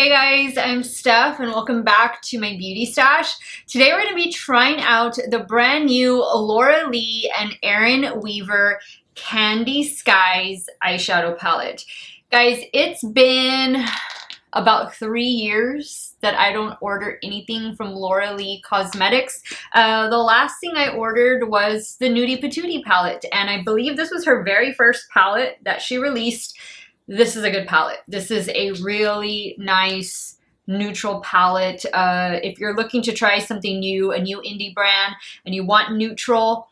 Hey guys, I'm Steph and welcome back to my beauty stash. Today we're going to be trying out the brand new Laura Lee and Eryn Weaver Candy Skies eyeshadow palette. Guys, it's been about 3 years that I don't order anything from Laura Lee Cosmetics. The last thing I ordered was the Nudie Patootie palette, and I believe this was her very first palette that she released. This is a good palette. This is a really nice neutral palette. If you're looking to try something new, a new indie brand, and you want neutral,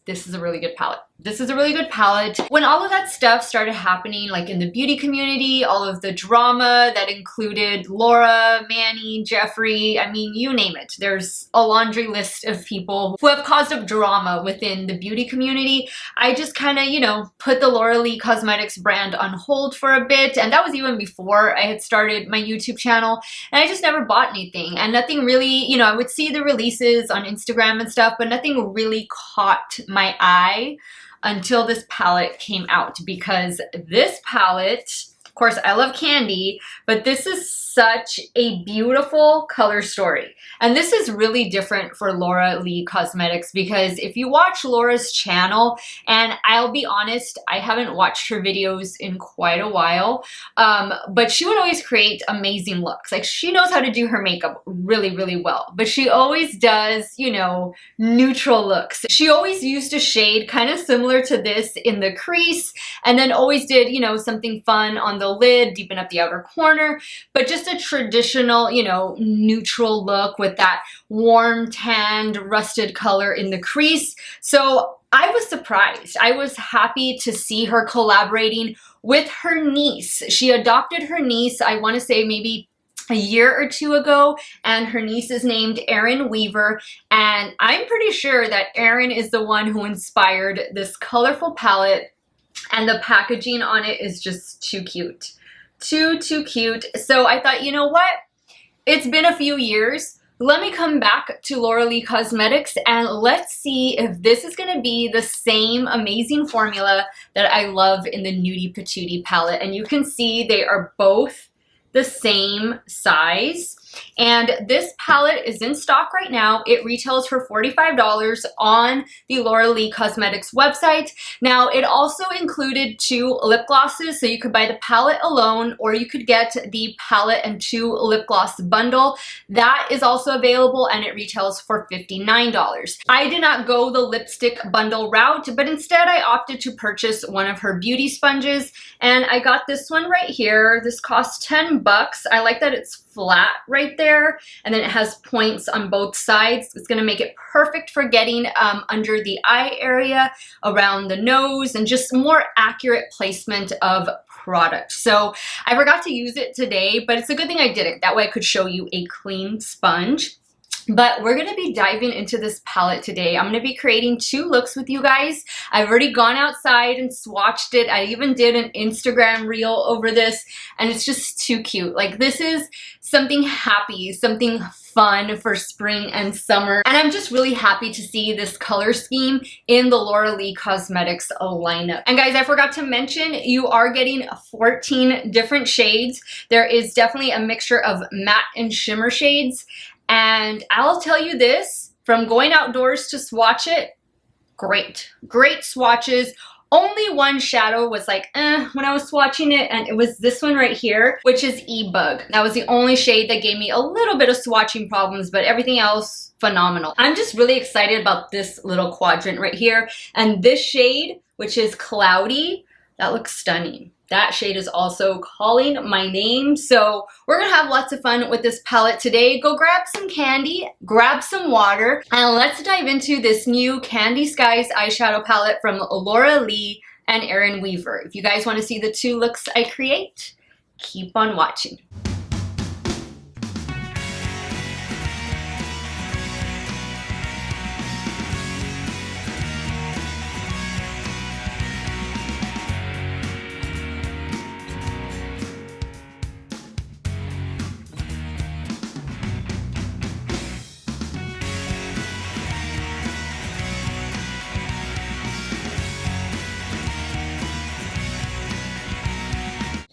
this is a really good palette. This is a really good palette. When all of that stuff started happening, like in the beauty community, all of the drama that included Laura, Manny, Jeffrey, I mean, you name it. There's a laundry list of people who have caused up drama within the beauty community. I just kind of, you know, put the Laura Lee Cosmetics brand on hold for a bit. And that was even before I had started my YouTube channel. And I just never bought anything. And nothing really, you know, I would see the releases on Instagram and stuff, but nothing really caught my eye until this palette came out, because this palette, of course, I love candy, but this is such a beautiful color story. And this is really different for Laura Lee Cosmetics, because if you watch Laura's channel, and I'll be honest, I haven't watched her videos in quite a while, but she would always create amazing looks. Like, she knows how to do her makeup really, really well, but she always does, you know, neutral looks. She always used a shade kind of similar to this in the crease, and then always did, you know, something fun on the lid, deepen up the outer corner, but just a traditional, you know, neutral look with that warm tanned rusted color in the crease. So I was surprised. I was happy to see her collaborating with her niece. She adopted her niece, I want to say maybe a year or two ago, and her niece is named Eryn Weaver, and I'm pretty sure that Eryn is the one who inspired this colorful palette, and the packaging on it is just too cute. Too cute. So I thought, you know what? It's been a few years. Let me come back to Laura Lee Cosmetics and let's see if this is going to be the same amazing formula that I love in the Nudie Patootie palette. And you can see they are both the same size. And this palette is in stock right now. It retails for $45 on the Laura Lee Cosmetics website. Now, it also included 2 lip glosses, so you could buy the palette alone, or you could get the palette and 2 lip gloss bundle. That is also available, and it retails for $59. I did not go the lipstick bundle route, but instead I opted to purchase one of her beauty sponges, and I got this one right here. This cost 10 bucks. I like that it's flat right there, and then it has points on both sides. It's going to make it perfect for getting under the eye area, around the nose, and just more accurate placement of product. So I forgot to use it today, but it's a good thing I didn't. That way I could show you a clean sponge. But we're going to be diving into this palette today. I'm going to be creating 2 looks with you guys. I've already gone outside and swatched it. I even did an Instagram reel over this, and it's just too cute. Like, this is something happy, something fun for spring and summer. And I'm just really happy to see this color scheme in the Laura Lee Cosmetics lineup. And guys, I forgot to mention, you are getting 14 different shades. There is definitely a mixture of matte and shimmer shades. And I'll tell you this, from going outdoors to swatch it, great swatches. Only one shadow was like, when I was swatching it, and it was this one right here, which is E-Bug. That was the only shade that gave me a little bit of swatching problems, but everything else, phenomenal. I'm just really excited about this little quadrant right here. And this shade, which is Cloudy, that looks stunning. That shade is also calling my name. So we're gonna have lots of fun with this palette today. Go grab some candy, grab some water, and let's dive into this new Candy Skies eyeshadow palette from Laura Lee and Eryn Weaver. If you guys wanna see the 2 looks I create, keep on watching.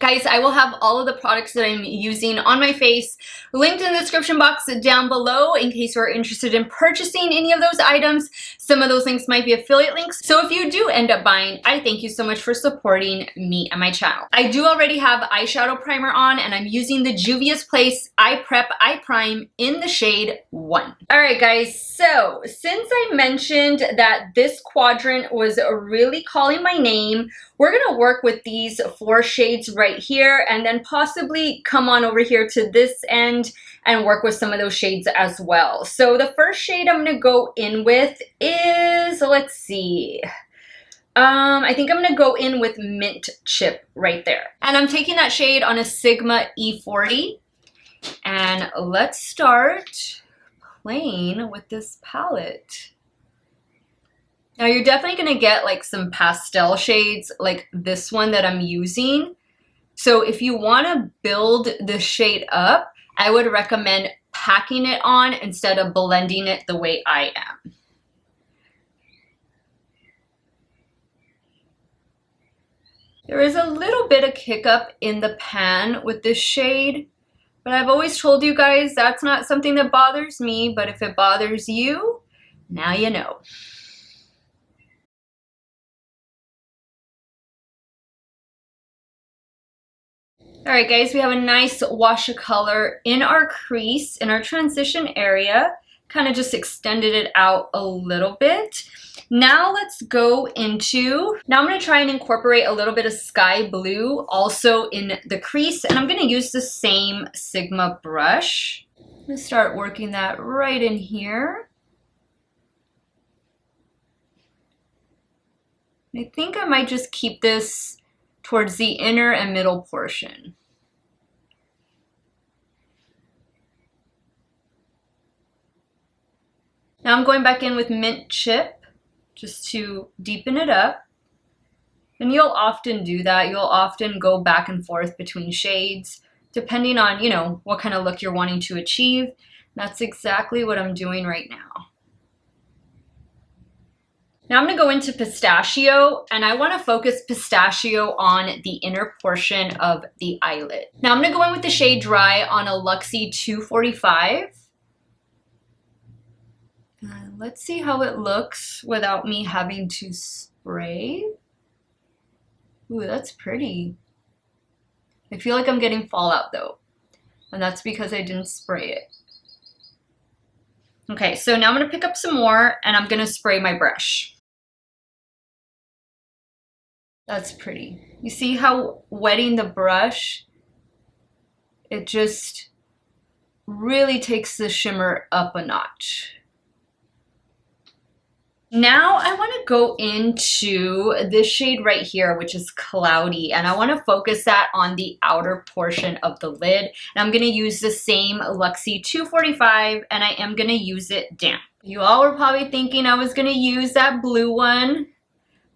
Guys, I will have all of the products that I'm using on my face linked in the description box down below in case you're interested in purchasing any of those items. Some of those links might be affiliate links. So if you do end up buying, I thank you so much for supporting me and my channel. I do already have eyeshadow primer on, and I'm using the Juvia's Place Eye Prep Eye Prime in the shade 1. All right, guys, so since I mentioned that this quadrant was really calling my name, we're gonna work with these 4 shades right here and then possibly come on over here to this end and work with some of those shades as well. So the first shade I'm gonna go in with is, let's see, I think I'm gonna go in with Mint Chip right there. And I'm taking that shade on a Sigma E40. And let's start playing with this palette. Now you're definitely gonna get like some pastel shades like this one that I'm using. So if you wanna build the shade up, I would recommend packing it on instead of blending it the way I am. There is a little bit of kick up in the pan with this shade, but I've always told you guys that's not something that bothers me, but if it bothers you, now you know. All right, guys, we have a nice wash of color in our crease, in our transition area. Kind of just extended it out a little bit. Now let's go into, now I'm gonna try and incorporate a little bit of sky blue also in the crease, and I'm gonna use the same Sigma brush. I'm gonna start working that right in here. I think I might just keep this towards the inner and middle portion. Now I'm going back in with Mint Chip just to deepen it up. And you'll often do that. You'll often go back and forth between shades depending on, you know, what kind of look you're wanting to achieve. That's exactly what I'm doing right now. Now I'm gonna go into Pistachio, and I wanna focus Pistachio on the inner portion of the eyelid. Now I'm gonna go in with the shade Dry on a Luxie 245. Let's see how it looks without me having to spray. Ooh, that's pretty. I feel like I'm getting fallout though, and that's because I didn't spray it. Okay, so now I'm gonna pick up some more and I'm gonna spray my brush. That's pretty. You see how wetting the brush, it just really takes the shimmer up a notch. Now I want to go into this shade right here, which is Cloudy, and I want to focus that on the outer portion of the lid. And I'm going to use the same Luxie 245, and I am going to use it damp. You all were probably thinking I was going to use that blue one.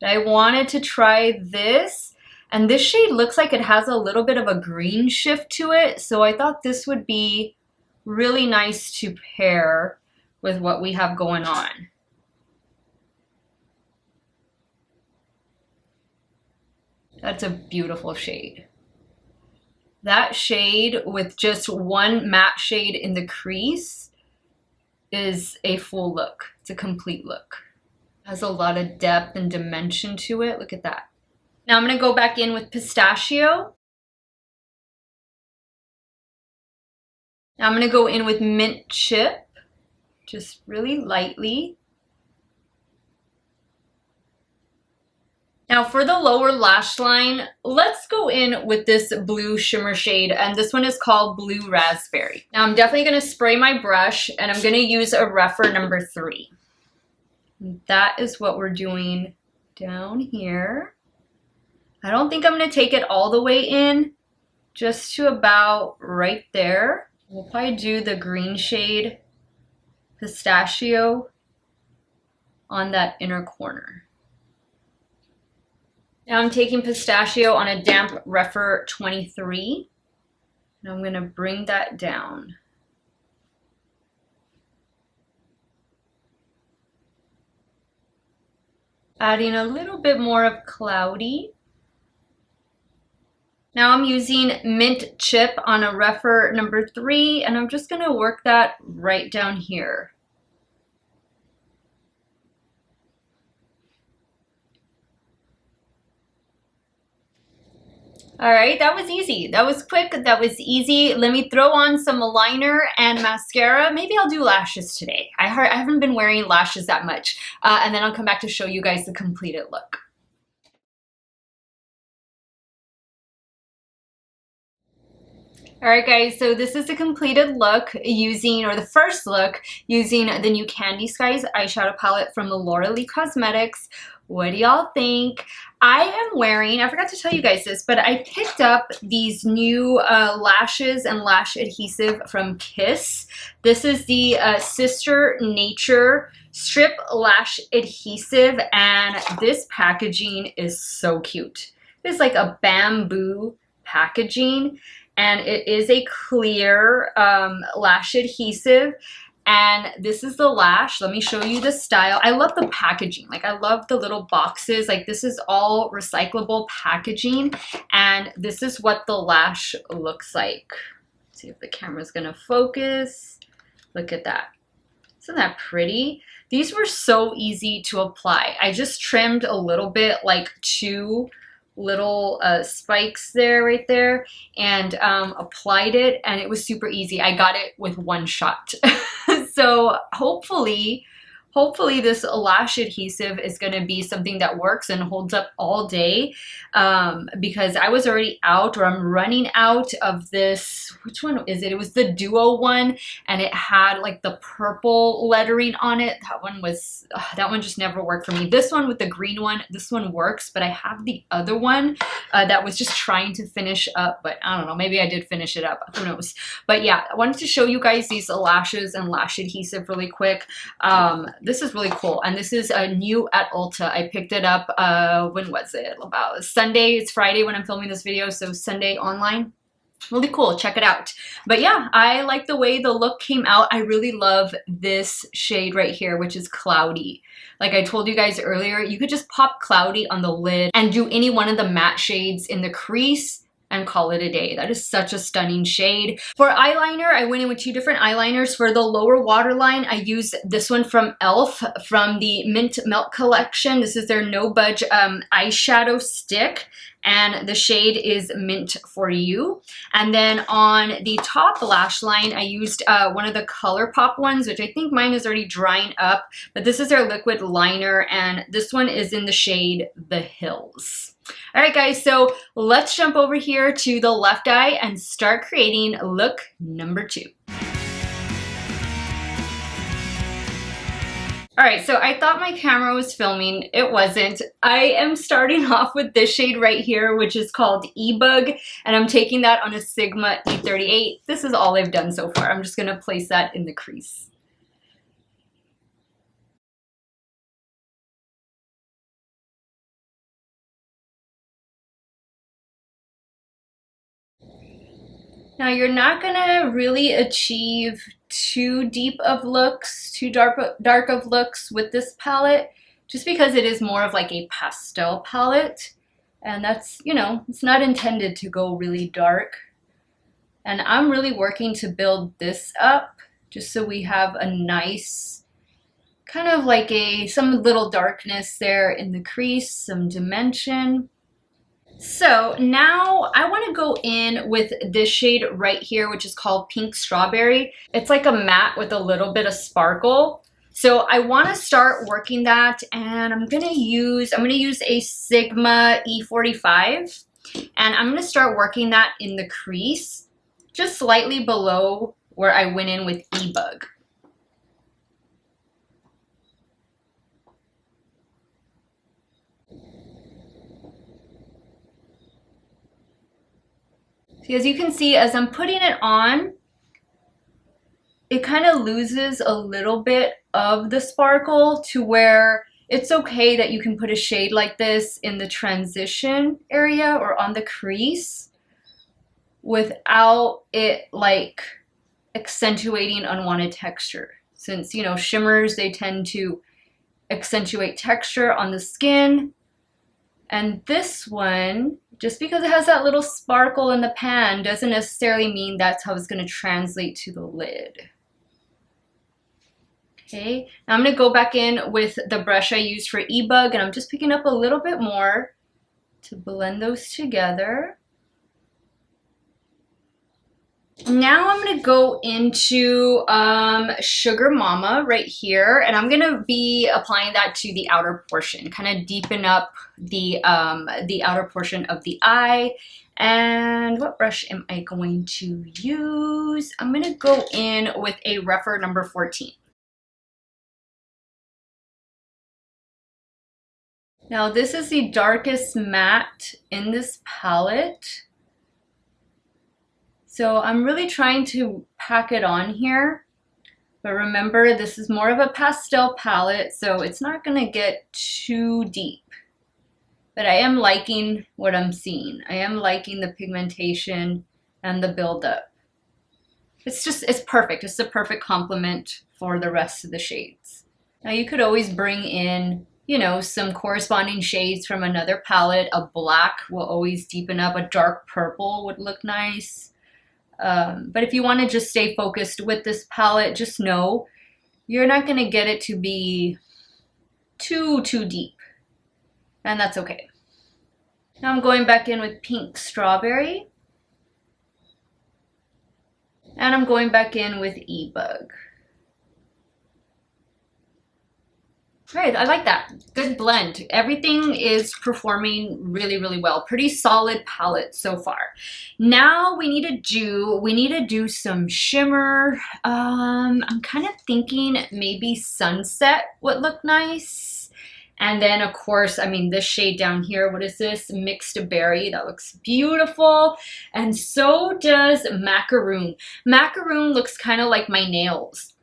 I wanted to try this, and this shade looks like it has a little bit of a green shift to it, so I thought this would be really nice to pair with what we have going on. That's a beautiful shade. That shade with just one matte shade in the crease is a full look. It's a complete look. Has a lot of depth and dimension to it. Look at that. Now I'm going to go back in with Pistachio. Now I'm going to go in with Mint Chip, just really lightly. Now for the lower lash line, let's go in with this blue shimmer shade, and this one is called Blue Raspberry. Now I'm definitely going to spray my brush, and I'm going to use a Rephr number 3. That is what we're doing down here. I don't think I'm going to take it all the way in, just to about right there. We'll probably do the green shade Pistachio on that inner corner. Now I'm taking Pistachio on a damp Rephr 23, and I'm going to bring that down. Adding a little bit more of Cloudy. Now I'm using Mint Chip on a Rephr number 3, and I'm just gonna work that right down here. All right, that was easy. That was quick, that was easy. Let me throw on some liner and mascara. Maybe I'll do lashes today. I haven't been wearing lashes that much. And then I'll come back to show you guys the completed look. All right, guys, so this is the completed look using, or the first look, using the new Candy Skies eyeshadow palette from the Laura Lee Cosmetics. What do y'all think? I am wearing, I forgot to tell you guys this, but I picked up these new lashes and lash adhesive from Kiss. This is the Sister Nature Strip Lash Adhesive, and this packaging is so cute. It's like a bamboo packaging, and it is a clear lash adhesive. And this is the lash. Let me show you the style. I love the packaging. Like, I love the little boxes. Like, this is all recyclable packaging. And this is what the lash looks like. Let's see if the camera's gonna focus. Look at that. Isn't that pretty? These were so easy to apply. I just trimmed a little bit, like 2 little spikes there, right there, and applied it, and it was super easy. I got it with 1 shot. So hopefully this lash adhesive is going to be something that works and holds up all day, because I was already out, or I'm running out of this. Which one is it? It was the Duo one, and it had like the purple lettering on it. That one just never worked for me. This one with the green one, this one works, but I have the other one that was just trying to finish up, but I don't know, maybe I did finish it up, who knows. But yeah, I wanted to show you guys these lashes and lash adhesive really quick. This is really cool, and this is new at Ulta. I picked it up, when was it? About Sunday. It's Friday when I'm filming this video, so Sunday online. Really cool, check it out. But yeah, I like the way the look came out. I really love this shade right here, which is Cloudy. Like I told you guys earlier, you could just pop Cloudy on the lid and do any one of the matte shades in the crease and call it a day. That is such a stunning shade. For eyeliner, I went in with 2 different eyeliners. For the lower waterline, I used this one from e.l.f. from the Mint Melt collection. This is their No Budge eyeshadow stick, and the shade is Mint For You. And then on the top lash line, I used one of the ColourPop ones, which I think mine is already drying up, but this is their liquid liner, and this one is in the shade The Hills. All right, guys, so let's jump over here to the left eye and start creating look number 2. All right, so I thought my camera was filming. It wasn't. I am starting off with this shade right here, which is called E-Bug, and I'm taking that on a Sigma E38. This is all I've done so far. I'm just gonna place that in the crease. Now you're not gonna really achieve too deep of looks, too dark of looks with this palette, just because it is more of like a pastel palette. And that's, you know, it's not intended to go really dark. And I'm really working to build this up just so we have a nice, kind of like some little darkness there in the crease, some dimension. So now I want to go in with this shade right here, which is called Pink Strawberry. It's like a matte with a little bit of sparkle. So I want to start working that, and I'm gonna use a Sigma E45, and I'm gonna start working that in the crease, just slightly below where I went in with E-Bug. As you can see, as I'm putting it on, it kind of loses a little bit of the sparkle to where it's okay that you can put a shade like this in the transition area or on the crease without it like accentuating unwanted texture. Since, you know, shimmers, they tend to accentuate texture on the skin. And this one, just because it has that little sparkle in the pan doesn't necessarily mean that's how it's going to translate to the lid. Okay, now I'm going to go back in with the brush I used for eBug, and I'm just picking up a little bit more to blend those together. Now I'm going to go into Sugar Mama right here, and I'm going to be applying that to the outer portion, kind of deepen up the outer portion of the eye. And what brush am I going to use? I'm going to go in with a rougher number 14. Now this is the darkest matte in this palette. So I'm really trying to pack it on here, but remember this is more of a pastel palette, so it's not going to get too deep. But I am liking what I'm seeing. I am liking the pigmentation and the buildup. It's perfect. It's the perfect complement for the rest of the shades. Now you could always bring in, you know, some corresponding shades from another palette. A black will always deepen up. A dark purple would look nice. But if you want to just stay focused with this palette, just know you're not going to get it to be too deep. And that's okay. Now I'm going back in with Pink Strawberry. And I'm going back in with eBug. Right, I like that. Good blend. Everything is performing really well. Pretty solid palette so far. Now we need to do some shimmer. I'm kind of thinking maybe Sunset would look nice. And then of course, I mean this shade down here, what is this? Mixed Berry. That looks beautiful. And so does Macaroon. Macaroon looks kind of like my nails.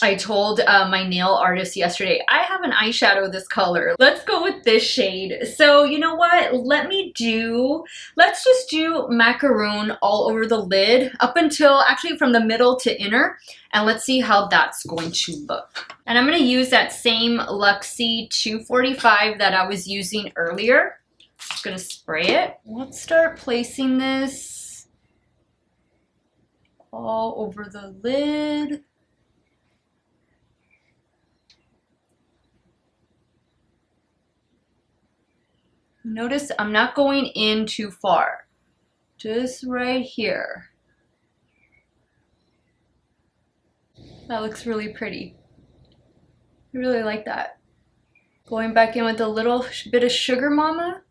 I told my nail artist yesterday, I have an eyeshadow this color. Let's go with this shade. So you know what? Let's just do Macaroon all over the lid up until actually from the middle to inner. And let's see how that's going to look. And I'm going to use that same Luxie 245 that I was using earlier. Just going to spray it. Let's start placing this all over the lid. Notice I'm not going in too far, just right here. That looks really pretty. I really like that. Going back in with a little bit of Sugar Mama.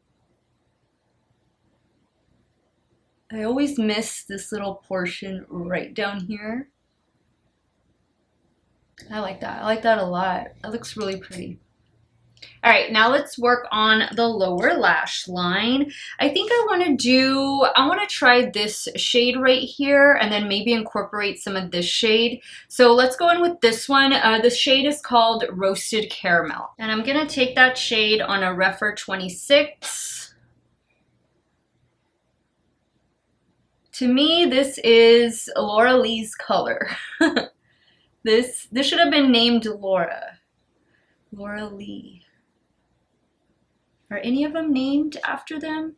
I always miss this little portion right down here. I like that. I like that a lot. That looks really pretty. All right, now let's work on the lower lash line. I think I want to try this shade right here and then maybe incorporate some of this shade. So let's go in with this one. The shade is called Roasted Caramel. And I'm going to take that shade on a Rephr 26. To me, this is Laura Lee's color. This should have been named Laura. Laura Lee. Are any of them named after them?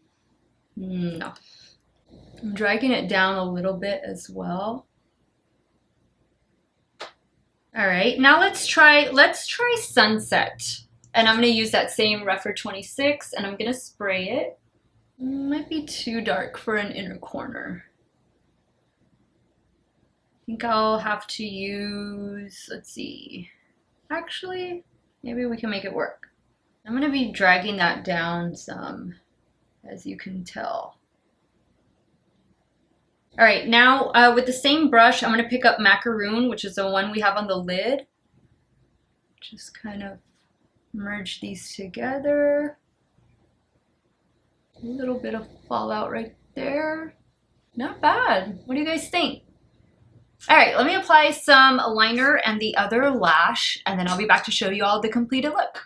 No. I'm dragging it down a little bit as well. All right, now let's try Sunset. And I'm gonna use that same Rephr 26 and I'm gonna spray it. Might be too dark for an inner corner. I think I'll have to use, let's see. Actually, maybe we can make it work. I'm going to be dragging that down some, as you can tell. All right, now with the same brush, I'm going to pick up Macaroon, which is the one we have on the lid. Just kind of merge these together. A little bit of fallout right there. Not bad. What do you guys think? All right, let me apply some liner and the other lash, and then I'll be back to show you all the completed look.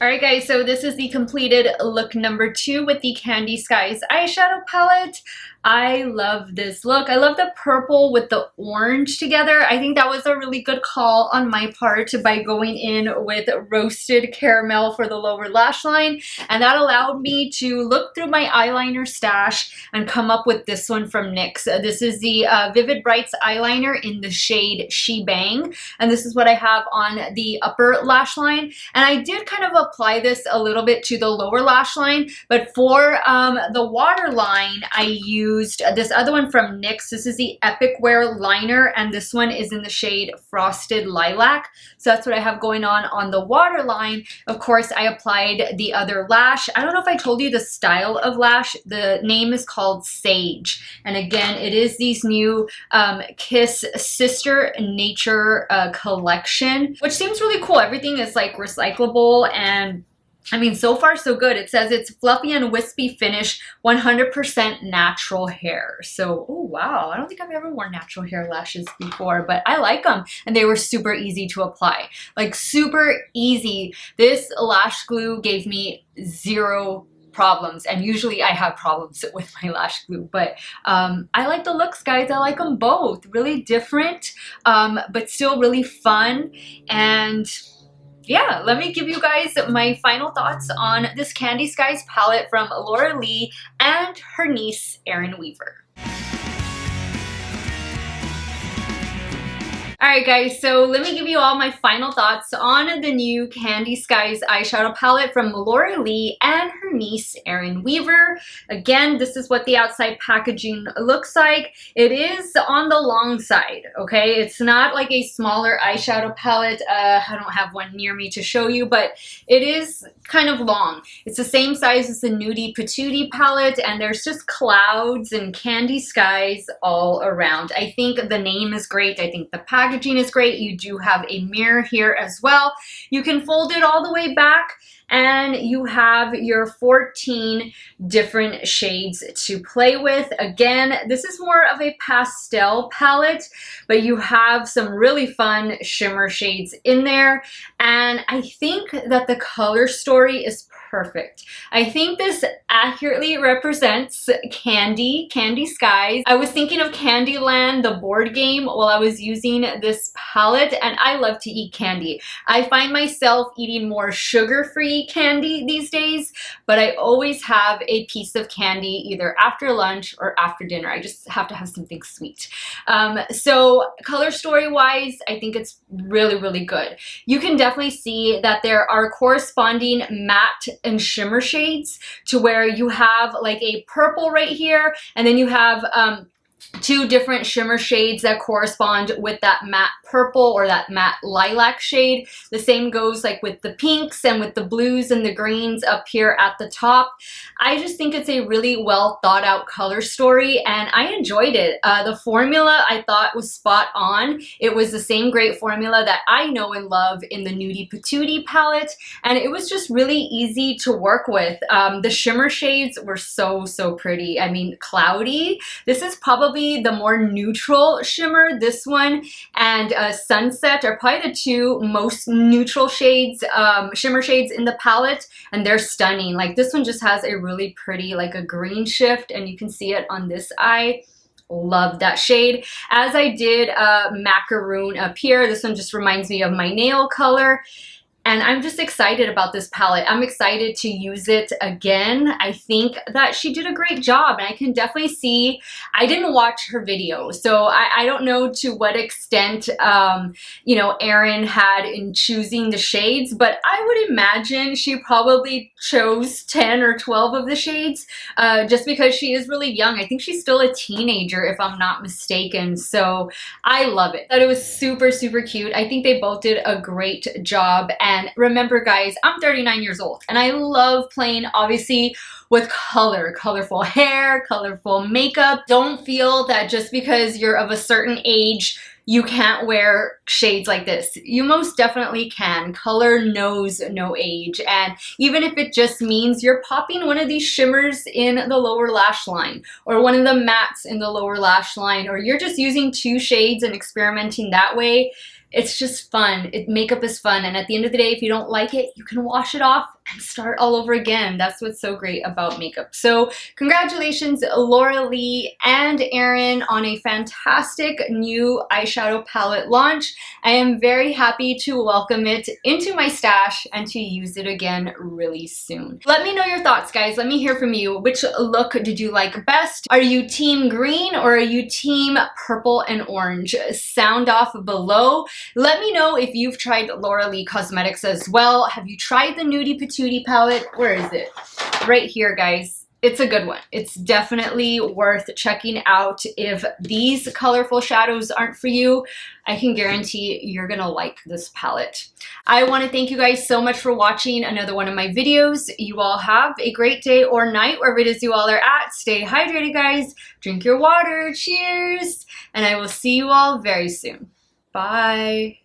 Alright guys, so this is the completed look number 2 with the Candy Skies eyeshadow palette. I love this look. I love the purple with the orange together. I think that was a really good call on my part by going in with roasted caramel for the lower lash line. And that allowed me to look through my eyeliner stash and come up with this one from NYX. This is the Vivid Brights eyeliner in the shade She Bang. And this is what I have on the upper lash line. And I did kind of apply this a little bit to the lower lash line, but for the waterline, I used this other one from NYX. This is the Epic Wear liner, and this one is in the shade Frosted Lilac. So that's what I have going on the waterline. Of course, I applied the other lash. I don't know if I told you the style of lash. The name is called Sage. And again, it is these new Kiss Sister Nature collection, which seems really cool. Everything is like recyclable, and I mean, so far so good. It says it's fluffy and wispy finish, 100% natural hair. So, oh wow, I don't think I've ever worn natural hair lashes before, but I like them. And they were super easy to apply. Like super easy. This lash glue gave me zero problems, and usually I have problems with my lash glue, but I like the looks, guys. I like them both. Really different, but still really fun. And yeah, let me give you guys my final thoughts on this Candy Skies palette from Laura Lee and her niece, Eryn Weaver. Alright guys, so let me give you all my final thoughts on the new Candy Skies eyeshadow palette from Laura Lee and her niece, Eryn Weaver. Again, this is what the outside packaging looks like. It is on the long side, okay? It's not like a smaller eyeshadow palette. I don't have one near me to show you, but it is kind of long. It's the same size as the Nudie Patootie palette, and there's just clouds and candy skies all around. I think the name is great. I think the packaging is great. You do have a mirror here as well. You can fold it all the way back, and you have your 14 different shades to play with. Again, this is more of a pastel palette, but you have some really fun shimmer shades in there. And I think that the color story is perfect. I think this accurately represents Candy Skies. I was thinking of Candyland, the board game, while I was using this palette, and I love to eat candy. I find myself eating more sugar-free candy these days, but I always have a piece of candy either after lunch or after dinner. I just have to have something sweet. So color story-wise, I think it's really, really good. You can definitely see that there are corresponding matte and shimmer shades to where you have like a purple right here, and then you have two different shimmer shades that correspond with that matte purple or that matte lilac shade. The same goes like with the pinks and with the blues and the greens up here at the top. I just think it's a really well thought out color story, and I enjoyed it. The formula I thought was spot on. It was the same great formula that I know and love in the Nudie Patootie palette, and it was just really easy to work with. The shimmer shades were so pretty. I mean, cloudy. This is probably the more neutral shimmer. This one and Sunset are probably the two most neutral shades, shimmer shades in the palette, and they're stunning. Like this one just has a really pretty, like a green shift, and you can see it on this eye. Love that shade. As I did Macaroon up here, this one just reminds me of my nail color. And I'm just excited about this palette. I'm excited to use it again. I think that she did a great job, and I can definitely see, I didn't watch her video, so I don't know to what extent, you know, Eryn had in choosing the shades, but I would imagine she probably chose 10 or 12 of the shades just because she is really young. I think she's still a teenager if I'm not mistaken, so I love it. Thought it was super cute. I think they both did a great job. And remember guys, I'm 39 years old and I love playing obviously with color, colorful hair, colorful makeup. Don't feel that just because you're of a certain age you can't wear shades like this. You most definitely can. Color knows no age. And even if it just means you're popping one of these shimmers in the lower lash line, or one of the mattes in the lower lash line, or you're just using two shades and experimenting that way, it's just fun. Makeup is fun, and at the end of the day, if you don't like it, you can wash it off and start all over again. That's what's so great about makeup. So congratulations, Laura Lee and Eryn, on a fantastic new eyeshadow palette launch. I am very happy to welcome it into my stash and to use it again really soon. Let me know your thoughts, guys. Let me hear from you. Which look did you like best? Are you team green or are you team purple and orange? Sound off below. Let me know if you've tried Laura Lee Cosmetics as well. Have you tried the Nudie Patootie palette? Where is it? Right here, guys. It's a good one. It's definitely worth checking out. If these colorful shadows aren't for you, I can guarantee you're gonna like this palette. I want to thank you guys so much for watching another one of my videos. You all have a great day or night wherever it is you all are at. Stay hydrated, guys. Drink your water. Cheers. And I will see you all very soon. Bye.